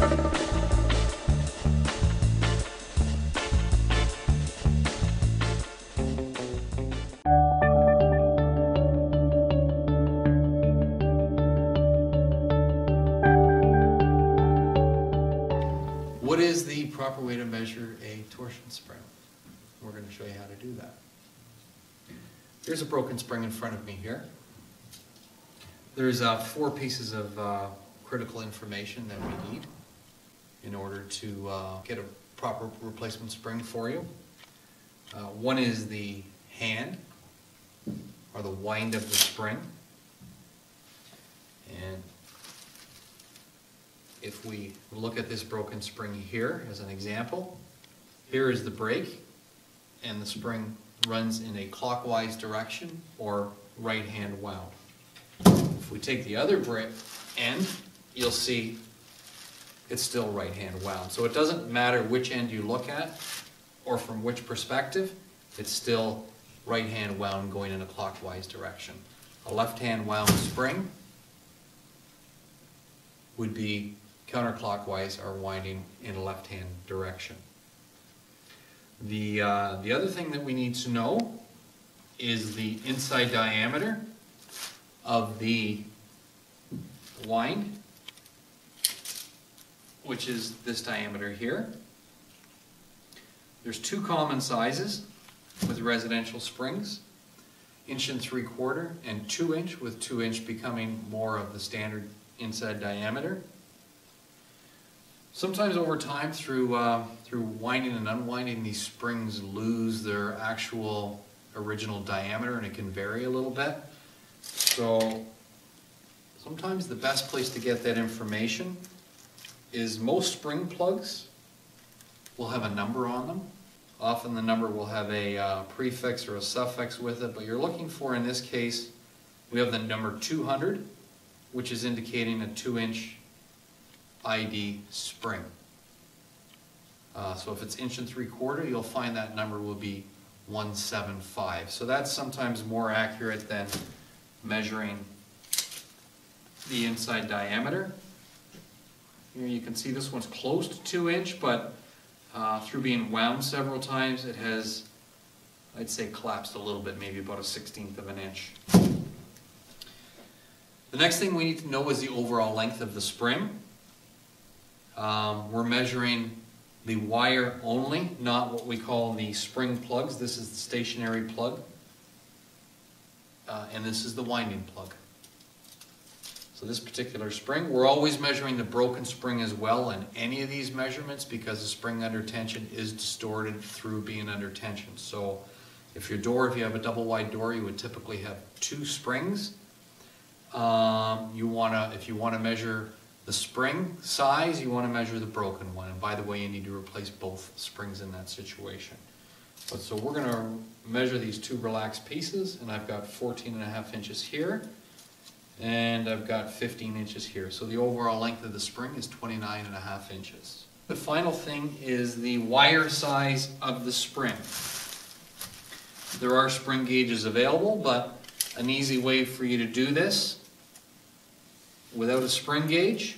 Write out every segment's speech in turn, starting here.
What is the proper way to measure a torsion spring? We're going to show you how to do that. Here's a broken spring in front of me here. There's 4 pieces of critical information that we need in order to get a proper replacement spring for you. One is the hand, or the wind of the spring. And if we look at this broken spring here as an example, here is the brake, and the spring runs in a clockwise direction or right-hand wound. If we take the other end, you'll see it's still right-hand wound. So it doesn't matter which end you look at or from which perspective, it's still right-hand wound going in a clockwise direction. A left-hand wound spring would be counterclockwise or winding in a left-hand direction. The other thing that we need to know is the inside diameter of the wind, which is this diameter here. There's 2 common sizes with residential springs, 1 3/4" and 2 inch, with 2 inch becoming more of the standard inside diameter. Sometimes over time, through winding and unwinding, these springs lose their actual original diameter, and it can vary a little bit. So sometimes the best place to get that information is most spring plugs will have a number on them. Often the number will have a prefix or a suffix with it, but you're looking for, in this case, we have the number 200, which is indicating a 2 inch ID spring. So if it's 1 3/4", you'll find that number will be 175. So that's sometimes more accurate than measuring the inside diameter. Here you can see this one's close to 2 inch, but through being wound several times, it has, I'd say, collapsed a little bit, maybe about a 1/16 of an inch. The next thing we need to know is the overall length of the spring. We're measuring the wire only, not what we call the spring plugs. This is the stationary plug, and this is the winding plug. So this particular spring, we're always measuring the broken spring as well in any of these measurements, because the spring under tension is distorted through being under tension. So if you have a double wide door, you would typically have 2 springs. If you want to measure the spring size, you want to measure the broken one. And by the way, you need to replace both springs in that situation. But so we're going to measure these 2 relaxed pieces, and I've got 14.5 inches here, and I've got 15 inches here. So the overall length of the spring is 29.5 inches. The final thing is the wire size of the spring. There are spring gauges available, but an easy way for you to do this without a spring gauge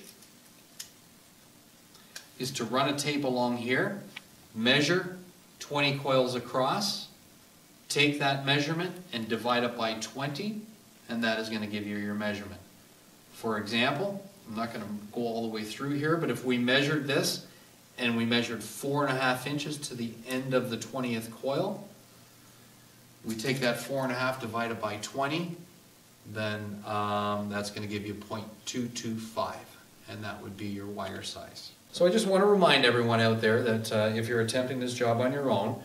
is to run a tape along here, measure 20 coils across, take that measurement and divide it by 20, and that is going to give you your measurement. For example, I'm not going to go all the way through here, but if we measured this and we measured 4.5 inches to the end of the 20th coil, we take that 4.5 divided by 20, then that's going to give you 0.225, and that would be your wire size. So I just want to remind everyone out there that if you're attempting this job on your own,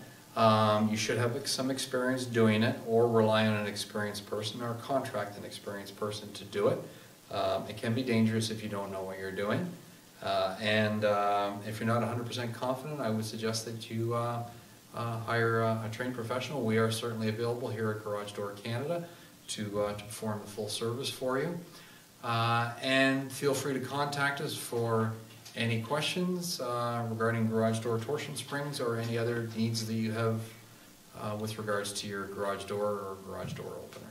you should have some experience doing it, or rely on an experienced person, or contract an experienced person to do it. It can be dangerous if you don't know what you're doing, and if you're not 100% confident, I would suggest that you hire a trained professional. We are certainly available here at Garage Door Canada to perform a full service for you. And feel free to contact us for any questions regarding garage door torsion springs, or any other needs that you have with regards to your garage door or garage door opener.